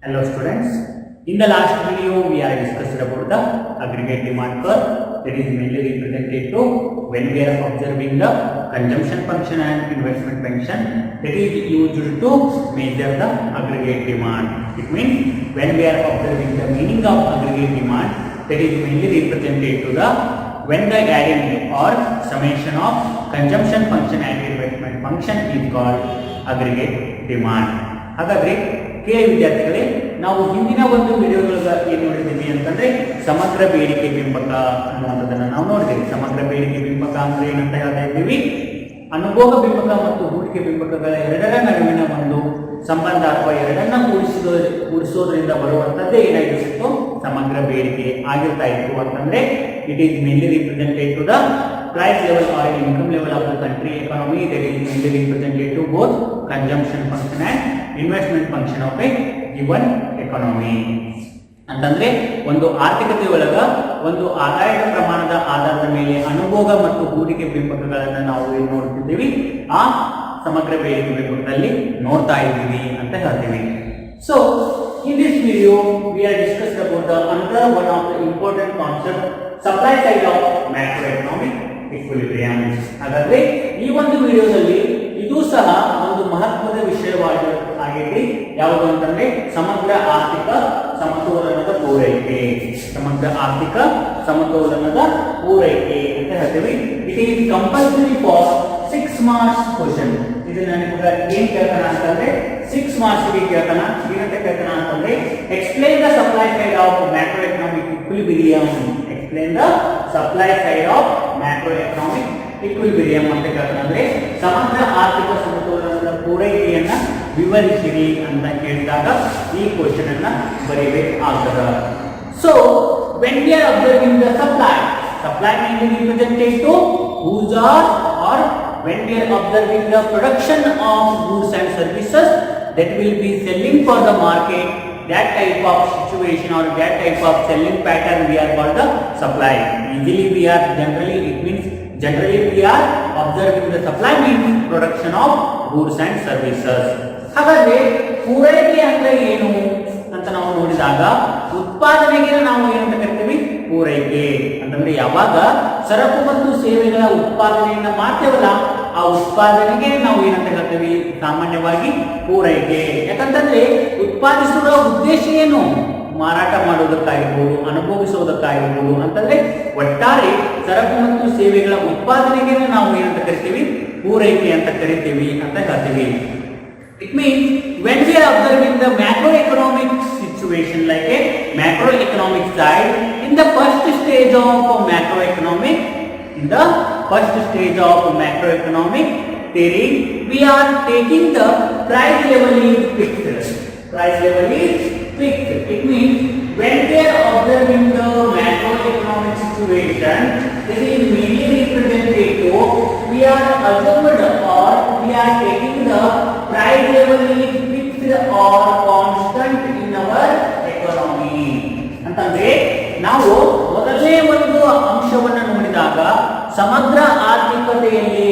Hello students, in the last video we are discussed about the aggregate demand curve that is mainly represented to when we are observing the consumption function and investment function that is used to measure the aggregate demand. It means when we are observing the meaning of aggregate demand that is mainly represented to the when the adding or summation of consumption function and investment function is called aggregate demand. ಹಾಗಾದ್ರೆ ಕೇಳಿ ವಿದ್ಯಾರ್ಥಿಗಳೇ, ನಾವು ಹಿಂದಿನ ಒಂದು ವಿಡಿಯೋಗಳ ಏನು ನೋಡಿದ್ದೀವಿ ಅಂತಂದ್ರೆ ಸಮಗ್ರ ಬೇಡಿಕೆ ಬಿಂಬಕ ಅನ್ನುವಂಥದ್ದನ್ನ ನಾವು ನೋಡಿದ್ದೀವಿ. ಸಮಗ್ರ ಬೇಡಿಕೆ ಬಿಂಬಕ ಅಂದ್ರೆ ಏನಂತ ಹೇಳ್ತಾ ಇದ್ದೀವಿ, ಅನುಭೋಗ ಬಿಂಬಕ ಮತ್ತು ಹೂಡಿಕೆ ಬಿಂಬಕಗಳ ಎರಡರ ನಡುವಿನ ಒಂದು ಸಂಬಂಧ ಅಥವಾ ಎರಡನ್ನ ಕೂಡಿಸೋದ್ರಿಂದ ಬರುವಂತದ್ದೇ ಏನಾಗಿರ್ತಿತ್ತು, ಸಮಗ್ರ ಬೇಡಿಕೆ ಆಗಿರ್ತಾ ಇತ್ತು. ಅಂತಂದ್ರೆ it is mainly represented to the price level or income level of the country economy that is mainly represented to both consumption function and investment function of a given economy. ಅಂತಂದ್ರೆ ಒಂದು ಆರ್ಥಿಕತೆ ಒಳಗ ಒಂದು ಆದಾಯದ ಪ್ರಮಾಣದ ಆಧಾರದ ಮೇಲೆ ಅನುಭೋಗ ಮತ್ತು ಹೂಡಿಕೆ ಬಿಂಬಕಗಳನ್ನ ನಾವು ಏನು ನೋಡ್ತಿದ್ದೀವಿ, ಆ ಸಮಗ್ರ ಬೇಡಿಕೆ ಬಿಂಬಕದಲ್ಲಿ ನೋಡ್ತಾ ಇದ್ದೀವಿ ಅಂತ ಹೇಳ್ತೀವಿ. So in this video we are discussed about the another one of the important concept, supply side of macroeconomic equilibrium. ಹಾಗಾದ್ರೆ ಈ ಒಂದು ವಿಡಿಯೋದಲ್ಲಿ ಇದು ಸಹ ಒಂದು ಮಹತ್ವದ ವಿಷಯವಾಗಿದೆ. ಯಾವುದು ಅಂತಂದ್ರೆ ಸಮಗ್ರ ಆರ್ಥಿಕ ಸಮತೋಲನದ ಪೂರೈಕೆ. ಸಮಗ್ರ ಆರ್ಥಿಕ ಸಮತೋಲನದ ಪೂರೈಕೆ ಅಂತ ಹೇಳ್ತೀವಿ. It is compulsory for 6 marks question. ಇದನ್ನ ನಿಮಗೆ ಏನ್ ಕೇಳ್ತಾನ ಅಂತಂದ್ರೆ 6 marks ಗೆ ಕೇಳ್ತಾನ. ಏನಂತ ಕೇಳ್ತಾನ ಅಂತಂದ್ರೆ explain the supply side of macro economic equilibrium. Explain the supply side of macro economic equilibrium ಅಂತ ಕೇಳ್ತಾನ. ಅಂದ್ರೆ ಸಮಗ್ರ ಆರ್ಥಿಕ ಸಮತೋಲನದ ಪೂರೈಕೆಯನ್ನ ವಿವರಿಸಿರಿ ಅಂತ ಕೇಳಿದಾಗ ಈ ಕ್ವಶನ್ ಅನ್ನ ಬರೀಬೇಕಾಗ್ತದೆ. So when we are observing the supply mainly represented to goods or when we are observing the production of goods and services that will be selling for the market, that type of situation or that type of selling pattern we are called the supply. Usually we are generally we are observing the supply means production of goods and services. ಹಾಗಾದ್ರೆ ಪೂರೈಕೆ ಅಂದ್ರೆ ಏನು ಅಂತ ನಾವು ನೋಡಿದಾಗ ಉತ್ಪಾದನೆಗೆ ನಾವು ಏನಂತ ಕರಿತೀವಿ, ಪೂರೈಕೆ ಅಂತಂದ್ರೆ ಯಾವಾಗ ಸರಕು ಮತ್ತು ಸೇವೆಗಳ ಉತ್ಪಾದನೆಯನ್ನ ಮಾಡ್ತೇವಲ್ಲ, ಆ ಉತ್ಪಾದನೆಗೆ ನಾವು ಏನಂತ ಹೇಳ್ತೀವಿ, ಸಾಮಾನ್ಯವಾಗಿ ಪೂರೈಕೆ. ಯಾಕಂತಂದ್ರೆ ಉತ್ಪಾದಿಸುವ ಉದ್ದೇಶ ಏನು, ಮಾರಾಟ ಮಾಡುವುದಕ್ಕಾಗಿರ್ಬೋದು, ಅನುಭವಿಸುವುದಕ್ಕಾಗಿರ್ಬೋದು. ಅಂತಂದ್ರೆ ಒಟ್ಟಾರೆ ಸರಕು ಮತ್ತು ಸೇವೆಗಳ ಉತ್ಪಾದನೆಗೆ ನಾವು ಏನಂತ ಕರಿತೀವಿ, ಪೂರೈಕೆ ಅಂತ ಕರಿತೀವಿ ಅಂತ ಹೇಳ್ತೀವಿ. It means when we are observing the macroeconomic situation like a macroeconomic side, in the first stage of macroeconomic theory, we are taking the price level is fixed. Price level is fixed. It means when we are observing the macroeconomic situation, this is mainly represented to we are assumed or we are taking the price level is fixed or constant in our economy. ಅಂತಂದ್ರೆ ನಾವು ಮೊದಲನೇ ಒಂದು ಅಂಶವನ್ನು ನೋಡಿದಾಗ ಸಮಗ್ರ ಆರ್ಥಿಕತೆಯಲ್ಲಿ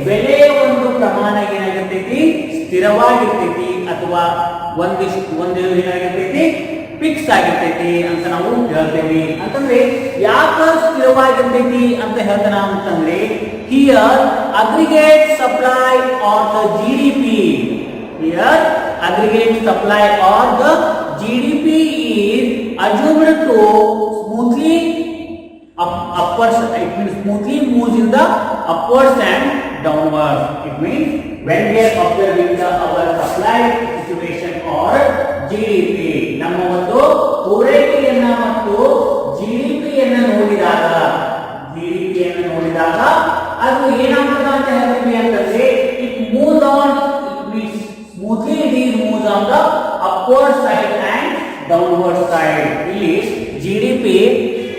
ಬೆಲೆಯ ಒಂದು ಪ್ರಮಾಣ ಏನಾಗಿರ್ತೈತಿ, ಸ್ಥಿರವಾಗಿರ್ತೈತಿ ಅಥವಾ ಒಂದು ಏನಾಗಿರ್ತೈತಿ, ಫಿಕ್ಸ್ ಆಗಿರ್ತೈತಿ ಅಂತ ನಾವು ಹೇಳ್ತೇವೆ. ಅಂತಂದ್ರೆ ಯಾಕೆ ಸ್ಥಿರವಾಗಿರ್ತೈತಿ ಅಂತ ಹೇಳ್ತಾನ ಅಂತಂದ್ರೆ here aggregate supply are the GDP. Here aggregate supply are the GDP is assumed to smoothly upwards. It means smoothly moves in the upwards and downwards. It means when we are observing our supply situation or GDP, ನಮ್ಮ ಒಂದು ಪೂರೈಕೆಯನ್ನ ಮತ್ತು GDP-ಯನ್ನು ನೋಡಿದಾಗ ಅದು ಏನಾಗ್ತದ ಅಂತ ಹೇಳ್ತೀವಿ ಅಂತಂದ್ರೆ it moves on, it means smoothly it moves on the upward side and downward side. ಇಲ್ಲಿ GDP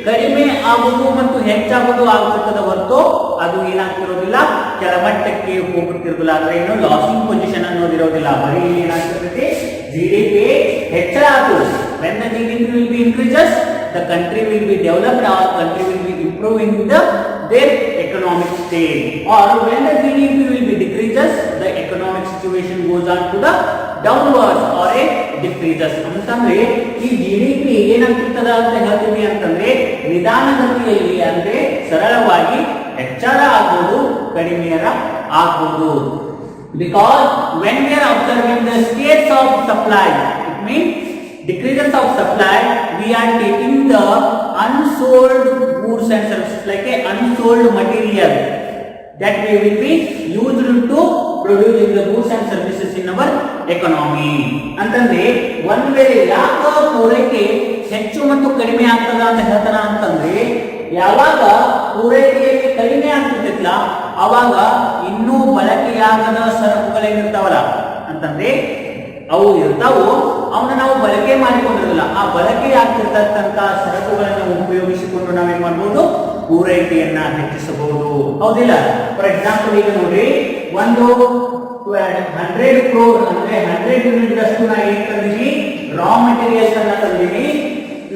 ಕಡಿಮೆ ಆಗುವುದು ಮತ್ತು ಹೆಚ್ಚಾಗುವುದು ಆಗುತ್ತದೆ ಹೊರತು ಅದು ಏನಾಗ್ತಿರೋದಿಲ್ಲ, ಕೆಳಮಟ್ಟಕ್ಕೆ ಹೋಗುತ್ತಿರೋದಿಲ್ಲ. ಅಂದ್ರೆ ಏನು ಲಾಸಿಂಗ್ ಪೊಸಿಷನ್ ಅನ್ನೋದಿರೋದಿಲ್ಲ. ಬರೀ ಏನಾಗ್ತಿರ್ತೈತಿ, GDP ಹೆಚ್ಚಳ ಆಗುವುದು. when the GDP will be increases, the country will be developed or country will be improving their economic state. Or when the GDP will be decreases, the economic situation goes on to the downwards or a decreases ಅಂತಂದ್ರೆ ಈ GDP ಏನಾಗ್ತಿರ್ತದ ಅಂತ ಹೇಳ್ತೀವಿ ಅಂತಂದ್ರೆ ನಿಧಾನಗತಿಯಲ್ಲಿ ಅಂದ್ರೆ ಸರಳವಾಗಿ ಹೆಚ್ಚಳ ಆಗ್ಬೋದು ಕಡಿಮೆಯರ ಆಗ್ಬೋದು. Because when we are observing the states of supply, it means decreases of supply, we are taking the unsold goods and services like a unsold material that we will be used to producing the goods and services in our economy. ಅಂತಂದ್ರೆ ಒಂದ್ ವೇಳೆ ಯಾಕ ಪೂರೈಕೆ ಹೆಚ್ಚು ಮತ್ತು ಕಡಿಮೆ ಆಗ್ತದ ಅಂತ ಹೇಳ್ತಾರ ಅಂತಂದ್ರೆ ಯಾವಾಗ ಪೂರೈಕೆಯಲ್ಲಿ ಕಡಿಮೆ ಆಗ್ತಿರ್ತಿಲ್ಲ ಅವಾಗ ಇನ್ನೂ ಬಳಕೆಯಾಗದ ಸರಕುಗಳೇನಿರ್ತಾವಲ್ಲ ಅಂತಂದ್ರೆ ಅವು ಇರ್ತಾವೋ ಅವನ್ನ ನಾವು ಬಳಕೆ ಮಾಡಿಕೊಂಡಿರಲ್ಲ. ಆ ಬಳಕೆ ಆಗ್ತಿರ್ತಕ್ಕಂತ ಸರಕುಗಳನ್ನು ಉಪಯೋಗಿಸಿಕೊಂಡು ನಾವೇನ್ ಮಾಡ್ಬೋದು, ಪೂರೈಕೆಯನ್ನ ಹೆಚ್ಚಿಸಬಹುದು. ಹೌದಿಲ್ಲ? ಫಾರ್ ಎಕ್ಸಾಂಪಲ್ ಈಗ ನೋಡ್ರಿ, ಒಂದು 100 crore ಅಂದ್ರೆ 100 ಯೂನಿಟ್ ಅಷ್ಟು ನಾ ಏನ್ ತಂದಿನಿ, ರಾ ಮೆಟೀರಿಯಲ್ಸ್ ಅನ್ನ ತಂದಿನಿ.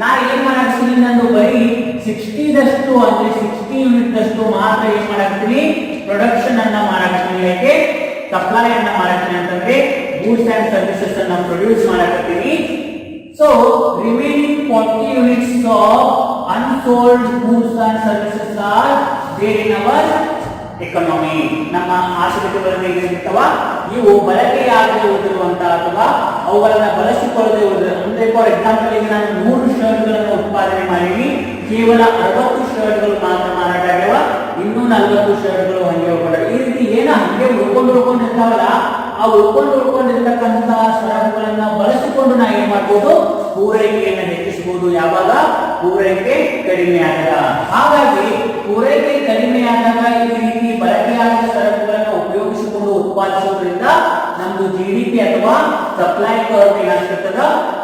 ನಾ ಏನ್ ಮಾಡಾಕ್ತೀನಿ, ನಾನು ಬರೀ 60 ದಷ್ಟು ಅಂದ್ರೆ 60 ಯೂನಿಟ್ ದಷ್ಟು ಮಾತ್ರ ಏನ್ ಮಾಡಾಕ್ತೀನಿ, ಪ್ರೊಡಕ್ಷನ್ ಅನ್ನ ಮಾಡಾಕ್ತೀನಿ. ಯಾಕೆ? ಸಪ್ಲೈ ಅನ್ನ ಮಾಡಾಕ್ತೀನಿ ಅಂತಂದ್ರೆ ಗೂಡ್ಸ್ ಅಂಡ್ ಸರ್ವಿಸಸ್ ಅನ್ನ ಪ್ರೊಡ್ಯೂಸ್ ಮಾಡಾಕತ್ತೀನಿ. So remaining 40 units of unsold goods and services are there in our economy. ನಮ್ಮ ಆರ್ಥಿಕತೆಗಳಲ್ಲಿ ಏನಿರ್ತಾವ ಇವು ಬಳಕೆಯಾಗದಿರುವಂತ ಅಥವಾ ಅವುಗಳನ್ನ ಬಳಸಿಕೊಳ್ಳದೆ ಅಂದ್ರೆ ಫಾರ್ ಎಕ್ಸಾಂಪಲ್ ಈಗ ನಾನು 100 ಶರ್ಟ್ಗಳನ್ನು ಉತ್ಪಾದನೆ ಮಾಡೀನಿ, ಕೇವಲ 60 ಶರ್ಟ್ಗಳು ಮಾತ್ರ ಮಾರಾಟ ಆಗ್ಯಾವ, ಇನ್ನೂ 40 ಶರ್ಟ್ಗಳು ಹಂಗೆ ಹೋಗ್ತಾರೆ. ಈ ರೀತಿ ಏನ ಹಂಗೆ ಉಳ್ಕೊಂಡಿರ್ತಾವಲ್ಲ, ಆ ಉಳ್ಕೊಂಡಿರ್ತಕ್ಕಂತ ಸರಕುಗಳನ್ನ ಬಳಸಿಕೊಂಡು ನಾ ಏನ್ ಮಾಡ್ಬೋದು, ಪೂರೈಕೆಯನ್ನು ಹೆಚ್ಚಿಸಬಹುದು. ಯಾವಾಗ ಪೂರೈಕೆ ಕಡಿಮೆ ಆದಾಗ. ಹಾಗಾಗಿ ಪೂರೈಕೆ ಕಡಿಮೆ ಆದಾಗ ಈ ರೀತಿ ಬಳಕೆಯಾದ ಸರಕುಗಳನ್ನು ಉಪಯೋಗಿಸಿಕೊಂಡು ಉತ್ಪಾದಿಸೋದ್ರಿಂದ ನಮ್ದು ಜಿಡಿಪಿ ಅಥವಾ ಸಪ್ಲೈ ಕರ್ವ್ ಏನಾಗ್ತದ,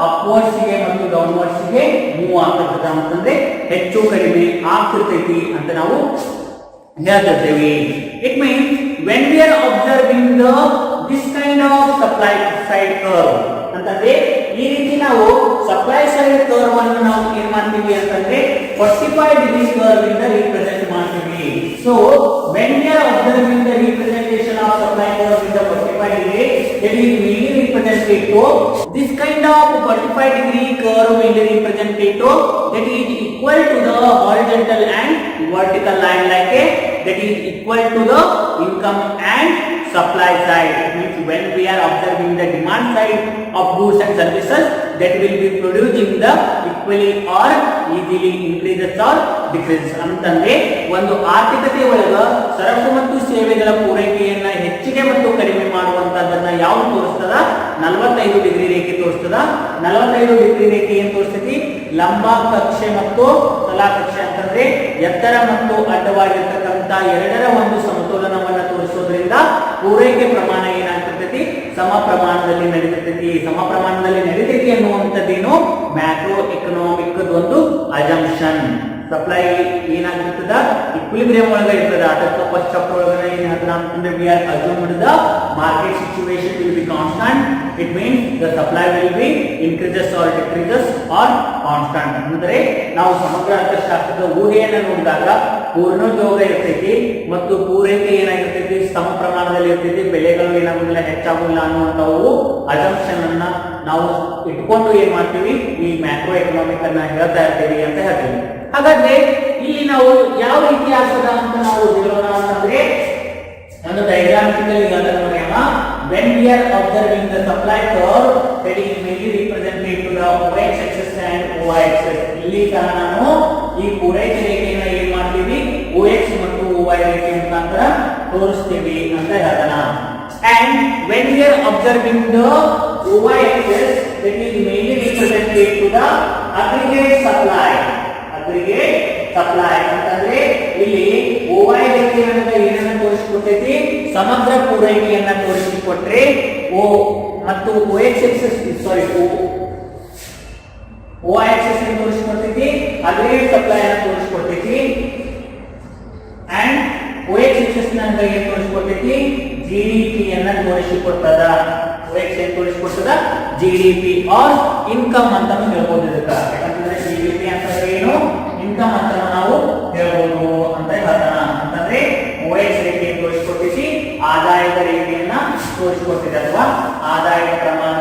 ಅಪ್ವರ್ಡ್ಸ್ ಗೆ ಮತ್ತು ಡೌನ್ವರ್ಡ್ಸ್ ಗೆ ಮೂವ್ ಆಗ್ತದ ಅಂತಂದ್ರೆ ಹೆಚ್ಚು ಕಡಿಮೆ ಆಗ್ತಿರ್ತೈತಿ ಅಂತ ನಾವು ಹೇಳ್ತಿರ್ತೇವೆ. It means when we are observing this kind of supply side curve ಅಂತಂದ್ರೆ ಈ ರೀತಿ ನಾವು ಸಪ್ಲೈ ಸೈಡ್ ಕರ್ವ್ ಅನ್ನು ನಾವು ಏನ್ ಮಾಡ್ತೀವಿ ಅಂತಂದ್ರೆ 45 ಡಿಗ್ರಿ ಕರ್ವ್ ಇಂದ ರಿಪ್ರೆಸೆಂಟ್ ಮಾಡ್ತೀವಿ. So when we are observing the representation of supply curve ಇಂದ 45 degree, it is mainly represented to this kind of 45 degree curve mainly represented to that is equal to the horizontal and vertical line like a that is equal to the income and supply side. It means when we are observing the demand side of goods and services, that will be producing the equally or easily increases or decreases. ಅಂತಂದ್ರೆ ಒಂದು ಆರ್ಥಿಕತೆ ಒಳಗ ಸರಕು ಮತ್ತು ಸೇವೆಗಳ ಪೂರೈಕೆಯನ್ನ ಹೆಚ್ಚಿಗೆ ಮತ್ತು ಕಡಿಮೆ ಮಾಡುವಂತದನ್ನ ಯಾವುದು ತೋರಿಸ್ತದ, 45 ಡಿಗ್ರಿ ರೇಖೆ ತೋರಿಸ್ತದ. 45 ಡಿಗ್ರಿ ರೇಖೆ ಏನ್ ತೋರಿಸ್ತೈತಿ, ಲಂಬ ಕಕ್ಷೆ ಮತ್ತು ತಲಾ ಕಕ್ಷೆ ಅಂತಂದ್ರೆ ಎತ್ತರ ಮತ್ತು ಅಡ್ಡವಾಗಿರ್ತಕ್ಕಂಥ ಎರಡರ ಒಂದು ಸಮತೋಲನವನ್ನ ತೋರಿಸೋದ್ರಿಂದ ಪೂರೈಕೆ ಪ್ರಮಾಣ ಏನಾಗ್ತೈತಿ, ಸಮ ಪ್ರಮಾಣದಲ್ಲಿ ನಡೀತೈತಿ. ಸಮ ಪ್ರಮಾಣದಲ್ಲಿ ನಡೀತೈತಿ ಅನ್ನುವಂಥದ್ದೇನು ಮ್ಯಾಕ್ರೋ ಎಕನಾಮಿಕ್ ಒಂದು ಅಜಂಪ್ಷನ್. ಸಪ್ಲೈ ಏನಾಗಿರ್ತದ, ಇಕ್ವಿಲಿಬ್ರಿಯಂ ಒಳಗ ಇರ್ತದ. ಅದಕ್ಕೆ ಫಸ್ಟ್ ಚಾಪ್ಟರ್ ಒಳಗಡೆ ಏನ್ ಹೇಳ್ತಾರ ಅಂತಂದ್ರೆ we are assumed the market situation will be constant. It means the supply will be increases or decreases or constant. ಅಂದ್ರೆ ನಾವು ಸಮಗ್ರ ಅರ್ಥಶಾಸ್ತ್ರದ ಊಹೆಯನ್ನ ನೋಡಿದಾಗ ಪೂರ್ಣೋದ್ಯೋಗ ಇರ್ತೈತಿ ಮತ್ತು ಪೂರೈಕೆ ಏನಾಗಿರ್ತೈತಿ, ಸಮ ಪ್ರಮಾಣದಲ್ಲಿ ಇರ್ತೈತಿ. ಬೆಲೆಗಳು ಏನಾಗುದಿಲ್ಲ, ಹೆಚ್ಚಾಗುದಿಲ್ಲ ಅನ್ನುವಂಥವು ಅಜಂಪ್ಷನ್ ಅನ್ನ ನಾವು ಇಟ್ಕೊಂಡು ಏನ್ ಮಾಡ್ತೀವಿ, ಈ ಮ್ಯಾಕ್ರೋ ಎಕನಾಮಿಕ್ ಅನ್ನ ಹೇಳ್ತಾ ಇರ್ತೀವಿ ಅಂತ ಹೇಳ್ತೀವಿ. ಹಾಗಾದ್ರೆ ಇಲ್ಲಿ ನಾವು ಯಾವ ರೀತಿ ಆಗ್ತದ ಅಂತ ನಾವು ಹೇಳೋಣ ಅಂತಂದ್ರೆ ಒಂದು ಡಯಾಗ್ರಾಮ್ಟಿಕಲಿ ನೋಡಿ ಅಮ್ಮ. when we are observing the supply curve that is mainly represented to the OX axis and OY axis. ಇಲ್ಲಿ ಸಹ ನಾವು ಈ ಪೂರೈಕೆ ರೇಖೆಯನ್ನ ಏನ್ ಮಾಡ್ತೀವಿ, OX ಮತ್ತು OY ರೇಖೆ ಮುಖಾಂತರ ತೋರಿಸ್ತೀವಿ ಅಂತ ಹೇಳ್ತಾನ. and when we are observing the OY axis that is mainly represented to the aggregate supply. aggregate supply ಅಂತಂದ್ರೆ ಇಲ್ಲಿ OY ರೇಖೆಯನ್ನ ಏನನ್ನ ತೋರಿಸಿಕೊಟ್ಟೈತಿ, ಸಮಗ್ರ ಪೂರೈಕೆಯನ್ನ ತೋರಿಸಿಕೊಟ್ರೆ O ಮತ್ತು OX axis OY axis ಅನ್ನು ತೋರಿಸಿಕೊಡ್ತೈತಿ, aggregate supply ಅನ್ನು ತೋರಿಸಿಕೊಡ್ತೈತಿ. and OX axis ನಂಗ ಏನು ತೋರಿಸಿಕೊಡ್ತೈತಿ, GDP ಅನ್ನ ತೋರಿಸಿಕೊಡ್ತದ. OX ಏನು ತೋರಿಸಿಕೊಡ್ತದ, GDP ಆರ್ ಇನ್ಕಮ್ ಅಂತಾನು ಹೇಳ್ಬೋದು ಇದಕ್ಕ. ಯಾಕಂತಂದ್ರೆ GDP ಅಂತಂದ್ರೆ ಏನು, ಇನ್ಕಮ್ ಅಂತ ನಾವು ಹೇಳ್ಬೋದು ಅಂತ ಹೇಳ್ತಾನ. ಅಂತಂದ್ರೆ OX ರೇಖೆ ತೋರಿಸಿಕೊಡ್ತೈತಿ, ಆದಾಯದ ರೇಖೆಯನ್ನ ತೋರಿಸಿಕೊಡ್ತೈತಿ ಅಥವಾ ಆದಾಯದ ಪ್ರಮಾಣ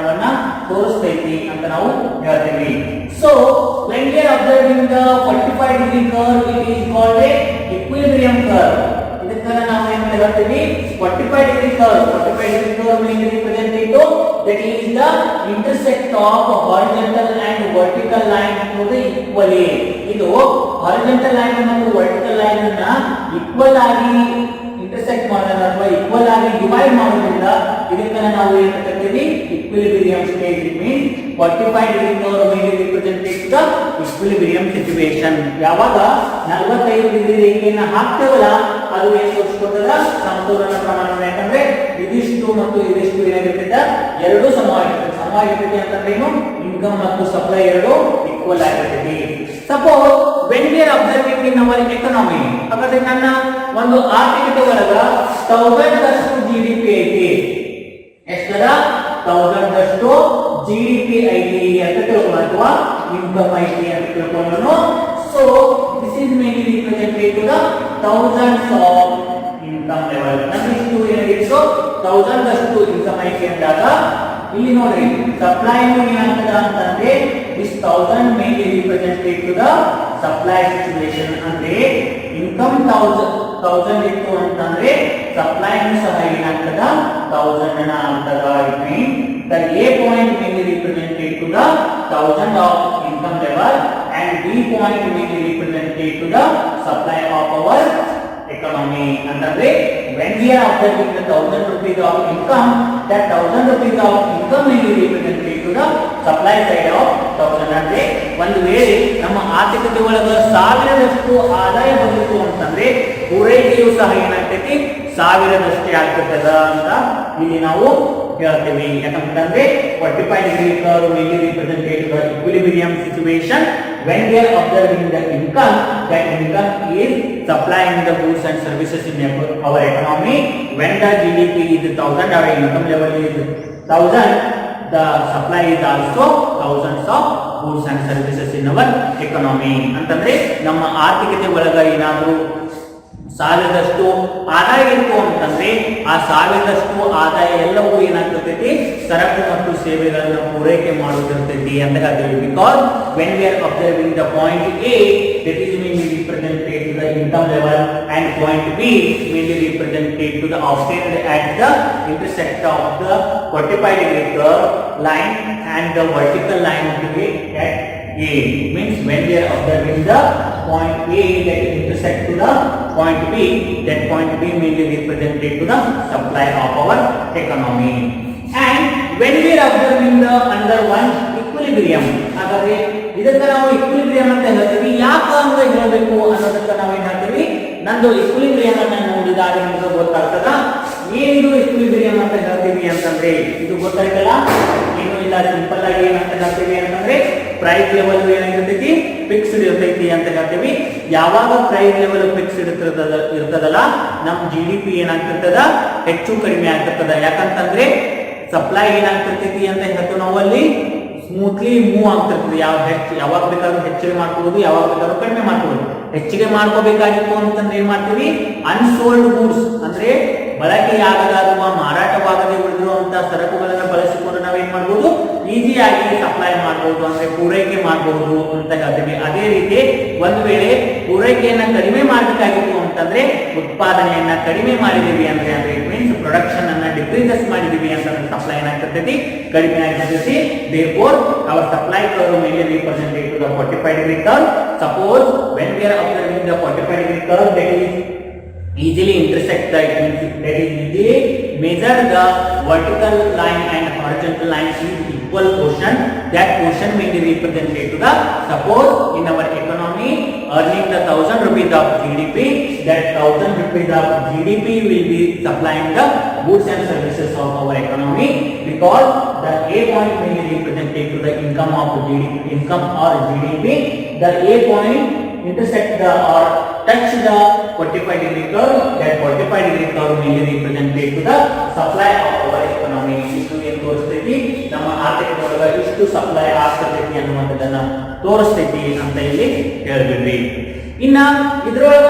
the 45 degree curve, it is called a equilibrium curve. ಇದನ್ನ ನಾವು ಏನು ಹೇಳ್ತೀವಿ 45 degree curve. 45 degree curve mainly represented that is the intersect of horizontal and vertical line to the equally. ಇದು horizontal line ಮತ್ತು vertical line ಅನ್ನ equal ಆಗಿ intersect ಮಾಡೋದ್ರಿಂದ ಅಥವಾ equal ಆಗಿ divide ಮಾಡೋದ್ರಿಂದ ಇದನ್ನ ನಾವು ಏನು ಹೇಳ್ತೀವಿ equilibrium state. It means 45 degree curve mainly represented the equilibrium situation. ಯಾವಾಗ 45 ಡಿಗ್ರಿ ರೇಖೆಯನ್ನು ಹಾಕ್ತೇವಲ್ಲ ಅದು ಏನು ತೋರಿಸ್ಕೊಳ್ತದ ಸಮತೋಲನ ಪ್ರಮಾಣವನ್ನು. ಯಾಕಂದ್ರೆ ಇದಿಷ್ಟು ಮತ್ತು ಇದಿಷ್ಟು ಏನಾಗಿರ್ತದೆ ಎರಡು ಸಮವಾಗಿರ್ತದೆ. ಸಮವಾಗಿರ್ತದೆ ಅಂತಂದ್ರೆ ಏನು ಇನ್ಕಮ್ ಮತ್ತು ಸಪ್ಲೈ ಎರಡು ಈಕ್ವಲ್ ಆಗಿರ್ತದೆ. Suppose when we are observing in our economy, ಹಾಗಾದ್ರೆ ನನ್ನ ಒಂದು ಆರ್ಥಿಕತೆ ಒಳಗ 1000 ದಷ್ಟು GDP ಐತಿ. ಎಷ್ಟದ 1000 ದಷ್ಟು GDP ಐತಿ ಅಂತ ತಿಳ್ಕೊಳ್ಳೋಣ ಅಥವಾ ಇನ್ಕಮ್ ಐತಿ ಅಂತ ತಿಳ್ಕೊಳ್ಳೋಣ. So this is mainly represented to the thousands of income level. ನಮ್ಮಿಷ್ಟು ಏನಾಗಿತ್ತು 1000 ದಷ್ಟು ಇನ್ಕಮ್ ಐತಿ ಅಂದಾಗ ಇಲ್ಲಿ ನೋಡ್ರಿ ಸಪ್ಲೈ ಏನಾಗ್ತದ ಅಂತಂದ್ರೆ this 1000 mainly represented to the supply situation. ಅಂದ್ರೆ ಇನ್ಕಮ್ 1000 ಇತ್ತು ಅಂತಂದ್ರೆ ಸಪ್ಲೈ ಸಹ ಏನಾಗ್ತದ 1000 ಅನ್ನ ಆಗ್ತದ. It means the A point mainly represented to the 1000 of income level and B point mainly represented to the supply of our economy. ಅಂತಂದ್ರೆ when we are observing the 1000 rupees of income, that 1000 rupees of income mainly represented to the supply side of 1000. ಅಂದ್ರೆ ಒಂದು ವೇಳೆ ನಮ್ಮ ಆರ್ಥಿಕತೆ ಒಳಗ 1000ದಷ್ಟು ಆದಾಯ ಬಂದಿತ್ತು ಅಂತಂದ್ರೆ ಪೂರೈಕೆಯು ಸಹ ಏನಾಗ್ತೈತಿ 1000ದಷ್ಟೇ ಆಗ್ತದ ಅಂತ ಇಲ್ಲಿ ನಾವು ಹೇಳ್ತೀವಿ. ಯಾಕಂತಂದ್ರೆ 45 degree curve mainly represented the equilibrium situation. When we are observing the income, that income is supplying the goods and services in our economy. When the GDP is 1000, our income level is 1000, the supply is also thousands of goods and services in our economy. ಅಂತಂದ್ರೆ ನಮ್ಮ ಆರ್ಥಿಕತೆ ಒಳಗ ಏನಾದರೂ 1000ದಷ್ಟು ಆದಾಯ ಇತ್ತು ಅಂತಂದ್ರೆ ಆ 1000ದಷ್ಟು ಆದಾಯ ಎಲ್ಲವೂ ಏನಾಗ್ತೈತಿ ಸರಕು ಮತ್ತು ಸೇವೆಗಳನ್ನು ಪೂರೈಕೆ ಮಾಡುತ್ತಿರ್ತೈತಿ ಅಂತ ಹೇಳ್ತೀವಿ. Because when we are observing the point A that is mainly represented to the income level and point B mainly represented to the obtained at the intersect of the 45 degree curve line and the vertical line to be at A. Means when we are observing the point A that intersect to the point B, that point B mainly represented to the supply of our economy. And when we are observing the under one equilibrium, ಹಾಗಾದ್ರೆ ಇದಕ್ಕೆ ನಾವು equilibrium ಅಂತ ಹೇಳ್ತೀವಿ. ಯಾಕೆ ಅಂತ ಹೇಳಬೇಕು ಅನ್ನೋದಕ್ಕೆ ನಾವು ಏನ್ ಹೇಳ್ತೀವಿ, ನಂದು equilibrium ಅನ್ನು ನೋಡಿದಾಗ ನಿಮಗೆ ಗೊತ್ತಾಗ್ತದ ಏನಿದು equilibrium ಅಂತ ಹೇಳ್ತೀವಿ ಅಂತಂದ್ರೆ. ಇದು ಗೊತ್ತಾಯ್ತಲ್ಲ, ಏನು ಇಲ್ಲ, ಸಿಂಪಲ್ ಆಗಿ ಏನಂತ ಹೇಳ್ತೀವಿ ಅಂತಂದ್ರೆ ಪ್ರೈಸ್ ಲೆವೆಲ್ ಏನಾಗಿರ್ತೈತಿ ಫಿಕ್ಸ್ಡ್ ಇರ್ತೈತಿ ಅಂತ ಹೇಳ್ತೀವಿ. ಯಾವಾಗ ಪ್ರೈಸ್ ಲೆವೆಲ್ ಫಿಕ್ಸ್ಡ್ ಇರ್ತದಲ್ಲ ನಮ್ಮ GDP ಏನಾಗ್ತಿರ್ತದ ಹೆಚ್ಚು ಕಡಿಮೆ ಆಗ್ತಿರ್ತದ. ಯಾಕಂತಂದ್ರೆ ಸಪ್ಲೈ ಏನಾಗ್ತಿರ್ತೈತಿ ಅಂತ ಹೇಳ್ತೀವಿ ನಾವು ಅಲ್ಲಿ ಸ್ಮೂತ್ಲಿ ಮೂವ್ ಆಗ್ತಿರ್ತದೆ. ಯಾವಾಗ ಬೇಕಾದ್ರೂ ಹೆಚ್ಚಿಗೆ ಮಾಡ್ಕೋಬಹುದು, ಯಾವಾಗ ಬೇಕಾದ್ರೂ ಕಡಿಮೆ ಮಾಡ್ಕೋಬಹುದು. ಹೆಚ್ಚಿಗೆ ಮಾಡ್ಕೋಬೇಕಾಗಿತ್ತು ಅಂತಂದ್ರೆ ಏನ್ ಮಾಡ್ತೀವಿ, ಅನ್ಸೋಲ್ಡ್ ಗೂಡ್ಸ್ ಅಂದ್ರೆ ಬಳಕೆಯಾಗದ ಅಥವಾ ಮಾರಾಟವಾಗದೆ ಉಳಿದಿರುವಂತಹ ಸರಕುಗಳನ್ನು ಬಳಸಿಕೊಂಡು ನಾವೇನ್ ಮಾಡಬಹುದು, ಈಸಿಯಾಗಿ ಸಪ್ಲೈ ಮಾಡಬಹುದು, ಅಂದ್ರೆ ಪೂರೈಕೆ ಮಾಡಬಹುದು ಅಂತ ಹೇಳ್ತೀವಿ. ಅದೇ ರೀತಿ ಒಂದು ವೇಳೆ ಪೂರೈಕೆಯನ್ನ ಕಡಿಮೆ ಮಾಡಬೇಕಾಗಿತ್ತು ಅಂತಂದ್ರೆ ಉತ್ಪಾದನೆಯನ್ನ ಕಡಿಮೆ ಮಾಡಿದೀವಿ ಅಂದ್ರೆ ಇಟ್ ಮೀನ್ಸ್ ಪ್ರೊಡಕ್ಷನ್ ಅನ್ನ ಡಿಕ್ರೀಸಸ್ ಮಾಡಿದೀವಿ ಅಂತಂದ್ರೆ ಸಪ್ಲೈ ಏನಾಗ್ತೈತಿ ಕಡಿಮೆ ಆಗಿರ್ತೈತಿ. therefore our supply curve mainly represented to the 45 degree curve. Suppose when we are observing the 45 degree curve, that is easily intersect the, that is easily measure the vertical line and horizontal line in equal portion. That portion mainly represented to the, suppose in our economy earning the 1000 rupees of GDP, that 1000 rupees of GDP will be supplying the goods and services of our economy, because the A point mainly represented to the income of GDP, income or GDP. The A point intersect the or touch the 45 degree curve. That 45 degree curve mainly represented to the supply of our economy. ಇಷ್ಟು ಏನು ತೋರಿಸ್ತೈತಿ, ನಮ್ಮ ಆರ್ಥಿಕತೆ ಒಳಗ ಇಷ್ಟು supply ಆಗ್ತೈತಿ ಅನ್ನುವಂಥದ್ದನ್ನ ತೋರಿಸ್ತೈತಿ ಅಂತ ಇಲ್ಲಿ ಹೇಳ್ಬಿಡ್ರಿ. ಇನ್ನ ಇದ್ರೊಳಗ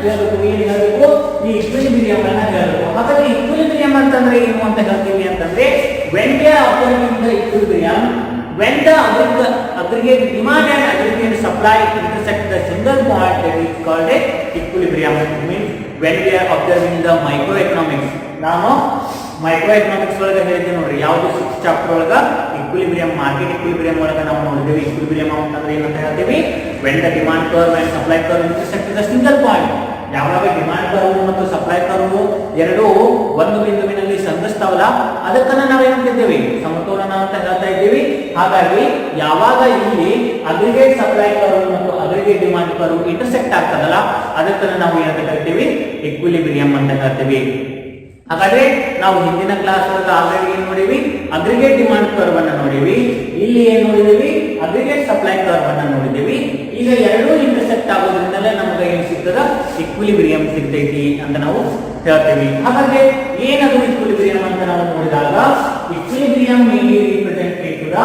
ಹೇಳ್ಬೇಕು, ಏನ್ ಹೇಳ್ಬೇಕು, ಈ ಇಕ್ವಿಲಿಬ್ರಿಯಂ ಅನ್ನ ಹೇಳ್ಬೇಕು. ಹಾಗಾದ್ರೆ ಇಕ್ವಿಲಿಬ್ರಿಯಂ ಅಂತಂದ್ರೆ ಏನು ಅಂತ ಹೇಳ್ತೀವಿ ಅಂತಂದ್ರೆ, when we are observing the equilibrium, when the aggregate demand and aggregate supply intersect the single point, that is called a equilibrium. It means when we are observing the microeconomics, ನಾನು ಮೈಕ್ರೋಎಕನಾಮಿಕ್ಸ್ ಒಳಗೆ ಹೇಳಿದ್ದೆ ನೋಡ್ರಿ, ಯಾವುದು 6th ಚಾಪ್ಟರ್ ಒಳಗ equilibrium, market equilibrium ಒಳಗ ನಾವು ನೋಡಿದ್ವಿ. Equilibrium ಅಂತಂದ್ರೆ ಏನಂತ ಹೇಳ್ತೀವಿ, when the demand curve and supply curve intersect the single point. ಯಾವಾಗ ಡಿಮಾಂಡ್ ಕರ್ವ್ ಮತ್ತು ಸಪ್ಲೈ ಕರ್ವ್ ಎರಡೂ ಒಂದು ಬಿಂದುವಿನಲ್ಲಿ ಸಂಧಿಸ್ತಾವಲ್ಲ, ಅದಕ್ಕನ್ನ ನಾವೇನಂತಿದ್ದೇವೆ, ಸಮತೋಲನ ಅಂತ ಹೇಳ್ತಾ ಇದ್ದೀವಿ. ಹಾಗಾಗಿ ಯಾವಾಗ ಇಲ್ಲಿ ಅಗ್ರಿಗೇಟ್ ಸಪ್ಲೈ ಕರ್ವ್ ಮತ್ತು ಅಗ್ರಿಗೇಟ್ ಡಿಮಾಂಡ್ ಕರ್ವ್ ಇಂಟರ್ಸೆಕ್ಟ್ ಆಗ್ತದಲ್ಲ, ಅದಕ್ಕನ್ನ ನಾವು ಏನಂತ ಕರಿತೀವಿ, ಇಕ್ವಿಲಿಬ್ರಿಯಂ ಅಂತ ಹೇಳ್ತೀವಿ. ಹಾಗಾದ್ರೆ ನಾವು ಹಿಂದಿನ ಕ್ಲಾಸ್ ಒಳಗೆ ಆಲ್ರೆಡಿ ಏನ್ ನೋಡಿವಿ, ಅಗ್ರಿಗೇಟ್ ಡಿಮಾಂಡ್ ಕರ್ವ್ ಅನ್ನ ನೋಡಿವಿ. ಇಲ್ಲಿ ಏನ್ ನೋಡಿದೀವಿ, ಅಗ್ರಿಗೇಟ್ ಸಪ್ಲೈ ಕರ್ವ್ ಅನ್ನ ನೋಡಿದೀವಿ. ಈಗ ಎರಡೂ ಇಂಟರ್ಸೆಕ್ಟ್ ಆಗೋದ್ರಿಂದಲೇ ನಮಗೆ ಏನ್ ಸಿಗ್ತದ, ಇಕ್ವಿಲಿಬ್ರಿಯಂ ಸಿಗ್ತೈತಿ ಅಂತ ನಾವು ಹೇಳ್ತೀವಿ. ಹಾಗಾದ್ರೆ ಏನದು ಇಕ್ವಿಲಿಬ್ರಿಯಂ ಅಂತ ನಾವು ನೋಡಿದಾಗ, equilibrium mainly represented to the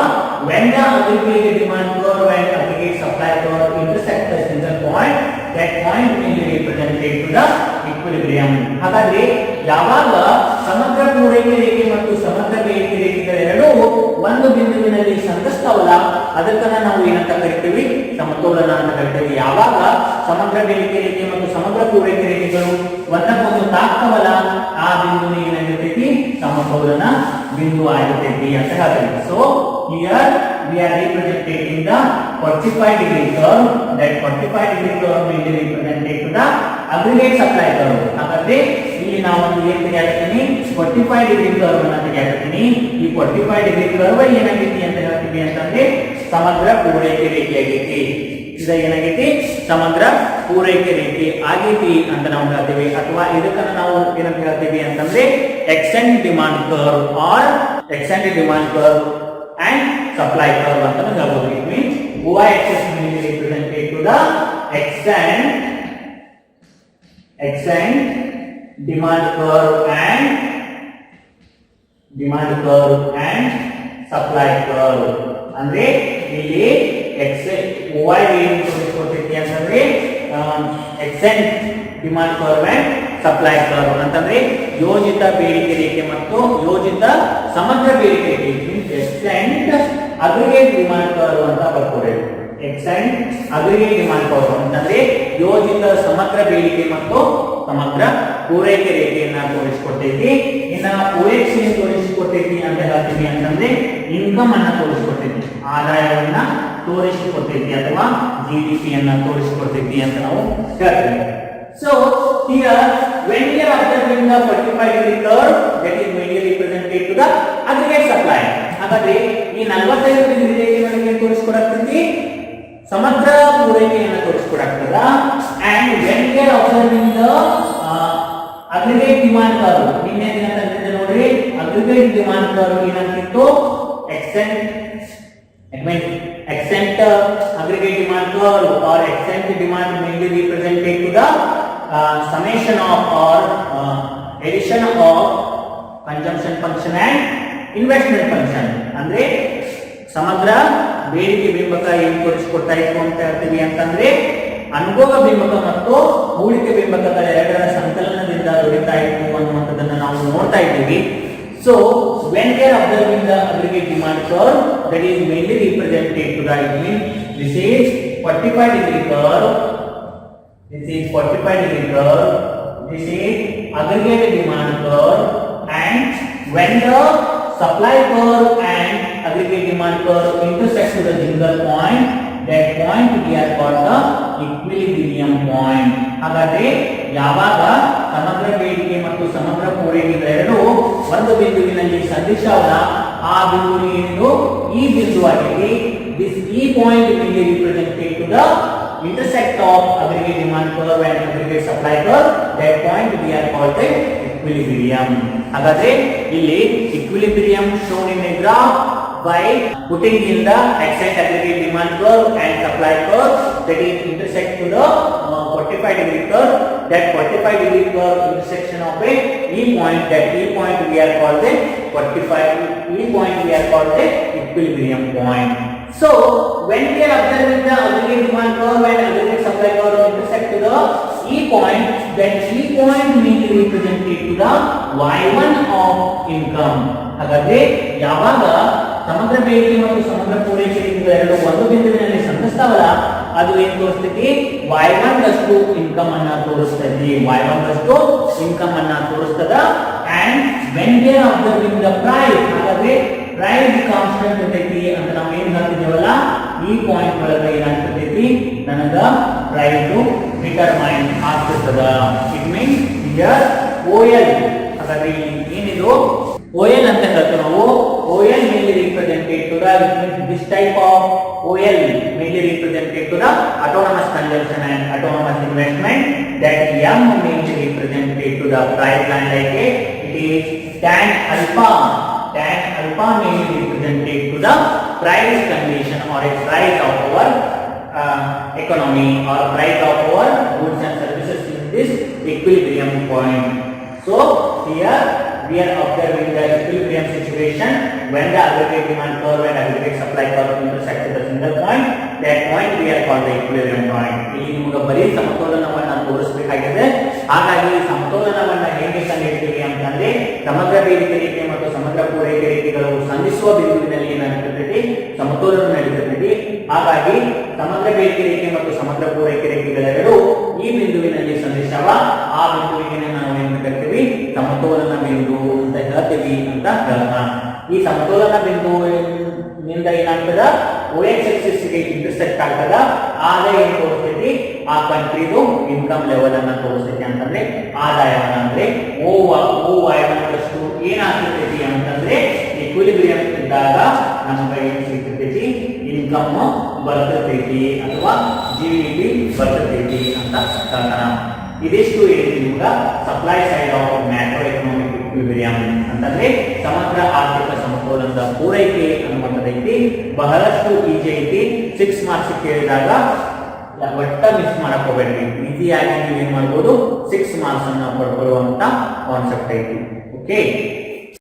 when the aggregate demand curve and aggregate supply curve intersect the single point, that point mainly represented to the equilibrium. ಹಾಗಾದ್ರೆ ಯಾವಾಗ ಸಮಗ್ರ ಪೂರೈಕೆ ರೇಖೆ ಮತ್ತು ಸಮಗ್ರ ಬೇಡಿಕೆ ರೇಖೆಗಳೆರಡೂ ಒಂದು ಬಿಂದುವಿನಲ್ಲಿ ಸಂಧಿಸ್ತಾವಲ್ಲ, ಅದಕ್ಕನ್ನ ನಾವು ಏನಂತ ಕರಿತೀವಿ, ಸಮತೋಲನ ಅಂತ ಕರಿತೀವಿ. ಯಾವಾಗ ಸಮಗ್ರ ಬೇಡಿಕೆ ರೇಖೆ ಮತ್ತು ಸಮಗ್ರ ಪೂರೈಕೆ ರೇಖೆಗಳು ಒಂದಕ್ಕೊಂದು ತಾಕ್ತವಲ್ಲ, ಆ ಬಿಂದು ಏನಾಗಿರ್ತೈತಿ, ಸಮತೋಲನ ಬಿಂದು ಆಗಿರ್ತೈತಿ ಅಂತ ಹೇಳ್ತೀವಿ. So here we are representing the 45-degree curve. That 45-degree curve will be represented to the aggregate supply curve. ಹಾಗಾದ್ರೆ ಇಲ್ಲಿ ನಾವು ಒಂದು ಏನು ತೆಗೆದುಕೊಳ್ಳಿ, 45-degree curve ಅನ್ನು ತೆಗೆದುಕೊಳ್ಳಿ. ಈ 45-degree curve ಏನಾಗೈತಿ ಅಂತ ಹೇಳ್ತೀವಿ ಅಂತಂದ್ರೆ ಸಮಗ್ರ ಪೂರೈಕೆ ರೇಖೆ ಆಗೈತಿ. ಇದು ಏನಾಗೈತಿ, ಸಮಗ್ರ ಪೂರೈಕೆ ರೇಖೆ ಆಗೈತಿ ಅಂತ ನಾವು ಹೇಳ್ತೀವಿ. ಅಥವಾ ಇದಕ್ಕನ್ನ ನಾವು ಏನಂತ ಹೇಳ್ತೀವಿ ಅಂತಂದ್ರೆ extend demand curve or extend demand curve and supply curve ಅಂತ ನಾವು ಹೇಳ್ಬೋದು. It means y-axis will be represented to the extend demand curve and supply curve. ಅಂದ್ರೆ ಇಲ್ಲಿ y ಏನು ತೋರಿಸ್ಕೊಡ್ತೈತಿ ಅಂತಂದ್ರೆ extend demand curve and supply curve ಅಂತಂದ್ರೆ ಯೋಜಿತ ಬೇಡಿಕೆ ರೇಖೆ ಮತ್ತು ಯೋಜಿತ ಸಮಗ್ರ ಬೇಡಿಕೆ ರೇಖೆ. extend aggregate demand curve ಅಂತ ಬರ್ಕೊಡಿ. extend aggregate demand curve ಅಂತಂದ್ರೆ ಯೋಜಿತ ಸಮಗ್ರ ಬೇಡಿಕೆ ಮತ್ತು ಸಮಗ್ರ ಪೂರೈಕೆ ರೇಖೆಯನ್ನ ತೋರಿಸಿಕೊಡ್ತೈತಿ. ಇನ್ನ OX ಏನು ತೋರಿಸಿಕೊಡ್ತೈತಿ ಅಂತ ಹೇಳ್ತೀವಿ ಅಂತಂದ್ರೆ ಇನ್ಕಮ್ ಅನ್ನ ತೋರಿಸಿಕೊಡ್ತೈತಿ, ಆದಾಯವನ್ನ ತೋರಿಸಿಕೊಡ್ತೈತಿ ಅಥವಾ GDP ಅನ್ನ ತೋರಿಸಿಕೊಡ್ತೈತಿ ಅಂತ ನಾವು ಹೇಳ್ತೀವಿ. So here when we are observing the 45-degree curve, that is mainly represented to the aggregate supply. ಹಾಗಾದ್ರೆ ಈ 45 ಡಿಗ್ರಿ ರೇಖೆಗಳಿಗೆ ತೋರಿಸಿಕೊಡಾಗ್ತೈತಿ, ಸಮಗ್ರ ಪೂರೈಕೆಯನ್ನು ತೋರಿಸಿಕೊಡಾಗ್ತದ. and when we are observing the aggregate demand curve, ನಿನ್ನೆ ದಿನ ತಂದಿದ್ದೆ ನೋಡ್ರಿ, aggregate demand curve ಏನಂತಿತ್ತು, extent aggregate demand curve or extent demand mainly represented to the summation of or addition of consumption function and investment function. ಅಂದ್ರೆ ಸಮಗ್ರ ಬೇಡಿಕೆ ಬಿಂಬಕ ಏನು ತೋರಿಸಿಕೊಡ್ತಾ ಇತ್ತು ಅಂತ ಹೇಳ್ತೀವಿ ಅಂತಂದ್ರೆ ಅನುಭವ ಬಿಂಬಕ ಮತ್ತು ಹೂಡಿಕೆ ಬಿಂಬಕಗಳ ಎರಡರ ಸಂಕಲನದಿಂದ ದೊರೀತಾ ಇತ್ತು ಅನ್ನುವಂಥದ್ದನ್ನು ನಾವು ನೋಡ್ತಾ ಇದ್ದೀವಿ. So when we are observing the aggregate demand curve, that is mainly represented to the, it means this is 45-degree curve, this is 45-degree curve, this is aggregate demand curve, and when the supply curve and aggregate demand curve intersect to the single point, that point we are called the equilibrium point. ಹಾಗಾದ್ರೆ ಯಾವಾಗ ಸಮಗ್ರ ಬೇಡಿಕೆ ಮತ್ತು ಸಮಗ್ರ ಪೂರೈಕೆಗಳೆರಡೂ ಒಂದು ಬಿಂದುವಿನಲ್ಲಿ ಸಂಧಿಸ್ತಾವಲ್ಲ, ಆ ಬಿಂದು ಏನು, ಈ ಬಿಂದು ಆಗಿದೆ. This E point will be represented to the intersect of aggregate demand curve and aggregate supply curve. That point we are called the equilibrium. ಹಾಗಾದ್ರೆ ಇಲ್ಲಿ equilibrium shown in a graph by putting in the extent aggregate demand curve and supply curve that is intersect to the 45-degree curve. That 45-degree curve intersection of a E point, that E point we are called the 45 E point we are called the equilibrium point. So when we are observing the aggregate demand curve and aggregate supply curve intersect to the E point, that E point may be represented to the Y1 of income. ಹಾಗಾದ್ರೆ ಯಾವಾಗ ಸಮಗ್ರ ಬೇಡಿಕೆ ಮತ್ತು ಸಮಗ್ರ ಪೂರೈಕೆ ಎರಡು ಒಂದು ಬಿಂದುವಿನಲ್ಲಿ ಸಂಧಿಸ್ತಾವಲ್ಲ, ಅದು ಏನ್ ತೋರಿಸ್ತೈತಿ y1 ದಷ್ಟು ಇನ್ಕಮ್ ಅನ್ನ ತೋರಿಸ್ತೈತಿ y1 ದಷ್ಟು ಇನ್ಕಮ್ ಅನ್ನ ತೋರಿಸ್ತದ and when we are observing the price ಹಾಗಾದ್ರೆ ಪ್ರೈಸ್ ಕಾನ್ಸ್ಟೆಂಟ್ ಇರ್ತೈತಿ ಅಂತ ನಾವು ಏನ್ ಹೇಳ್ತಿದ್ದೇವಲ್ಲ ಈ ಪಾಯಿಂಟ್ ಒಳಗೆ ಏನಾಗ್ತೈತಿ ನನಗ ಪ್ರೈಸ್ ಡಿಟರ್ಮೈನ್ ಆಗ್ತದ ಇಟ್ ಮೀನ್ಸ್ ಹಿಯರ್ ಓಎಲ್ ಹಾಗಾದ್ರೆ ಏನಿದು OL ಅಂತ ಹೇಳ್ತೀವಿ ನಾವು OL mainly represented to the this type of OL mainly represented to the autonomous consumption and autonomous investment that M mainly represented to the price line like it is tan alpha mainly represented to the price condition or a price of our economy or price of our goods and services in this equilibrium point. So here we are observing the equilibrium situation when the aggregate demand curve and aggregate supply curve intersect at a single point. That point we are called the equilibrium point. ಇಲ್ಲಿ ನಿಮಗೆ ಬರೀ ಸಮತೋಲನವನ್ನ ತೋರಿಸಬೇಕಾಗಿದೆ. ಹಾಗಾಗಿ ಸಮತೋಲನವನ್ನ ಹೇಗೆ ಕಂಡುಹಿಡಿತೀವಿ ಅಂತಂದ್ರೆ ಸಮಗ್ರ ಬೇಡಿಕೆ ರೇಖೆ ಮತ್ತು ಸಮಗ್ರ ಪೂರೈಕೆ ರೇಖೆಗಳು ಸಂಧಿಸುವ ಬಿಂದುವಿನಲ್ಲಿ ಏನಾಗ್ತದೆ ಸಮತೋಲನ ನಡೀತದೆ. ಹಾಗಾಗಿ ಸಮಗ್ರ ಬೇಡಿಕೆ ರೇಖೆ ಮತ್ತು ಸಮಗ್ರ ಪೂರೈಕೆ ರೇಖೆಗಳೆರಡು ಈ ಬಿಂದುವಿನಲ್ಲಿ ಸಂಧಿಸವ ಆ ಬಿಂದುವಿಗೆ ನಾವು ಏನು ಕರಿತೀವಿ ಸಮತೋಲನ ಬಿಂದು ಅಂತ ಹೇಳ್ತೀವಿ ಅಂತ ಹೇಳೋಣ. ಈ ಸಮತೋಲನ ಬಿಂದುವಿನಿಂದ ಏನಾಗ್ತದ OX axis ಗೆ ಇಂಟರ್ಸೆಕ್ಟ್ ಆಗ್ತದ ಆಗ ಏನ್ ತೋರಿಸ್ತೈತಿ ಆ ಕಂಟ್ರಿದು ಇನ್ಕಮ್ ಲೆವೆಲ್ ಅನ್ನ ತೋರಿಸ್ತೈತಿ ಅಂತಂದ್ರೆ ಆದಾಯವನ್ನ ಅಂದ್ರೆ OY1 ಅಷ್ಟು ಏನಾಗ್ತೈತಿ ಅಂತಂದ್ರೆ ಇಕ್ವಿಲಿಬ್ರಿಯಂ ಇದ್ದಾಗ ನಮಗೆ ಏನು ಸಿಗ್ತೈತಿ ಇನ್ಕಮ್ ಬರ್ತೈತಿ ಅಥವಾ GDP ಬರ್ತೈತಿ ಅಂತ ಹೇಳ್ತಾನ. ಇದಿಷ್ಟು ಹೇಳಿದ್ವಿ ನಿಮ್ಗ supply side of macro economic equilibrium ಅಂತಂದ್ರೆ ಸಮಗ್ರ ಆರ್ಥಿಕ ಸಮತೋಲನದ ಪೂರೈಕೆ ಅನ್ನುವಂಥದ್ದೈತಿ. ಬಹಳಷ್ಟು ಈಜಿ ಐತಿ. 6 ಮಾರ್ಕ್ಸ್ ಕೇಳಿದಾಗ ಒಟ್ಟ ಮಿಸ್ ಮಾಡಕ್ ಹೋಗ್ಬೇಡ್ರಿ. ಈಸಿಯಾಗಿ ನೀವು ಏನ್ ಮಾಡ್ಬೋದು 6 ಮಾರ್ಕ್ಸ್ ಅನ್ನ ಪಡ್ಕೊಳ್ಳುವಂತ ಕಾನ್ಸೆಪ್ಟ್ ಐತಿ. ಓಕೆ.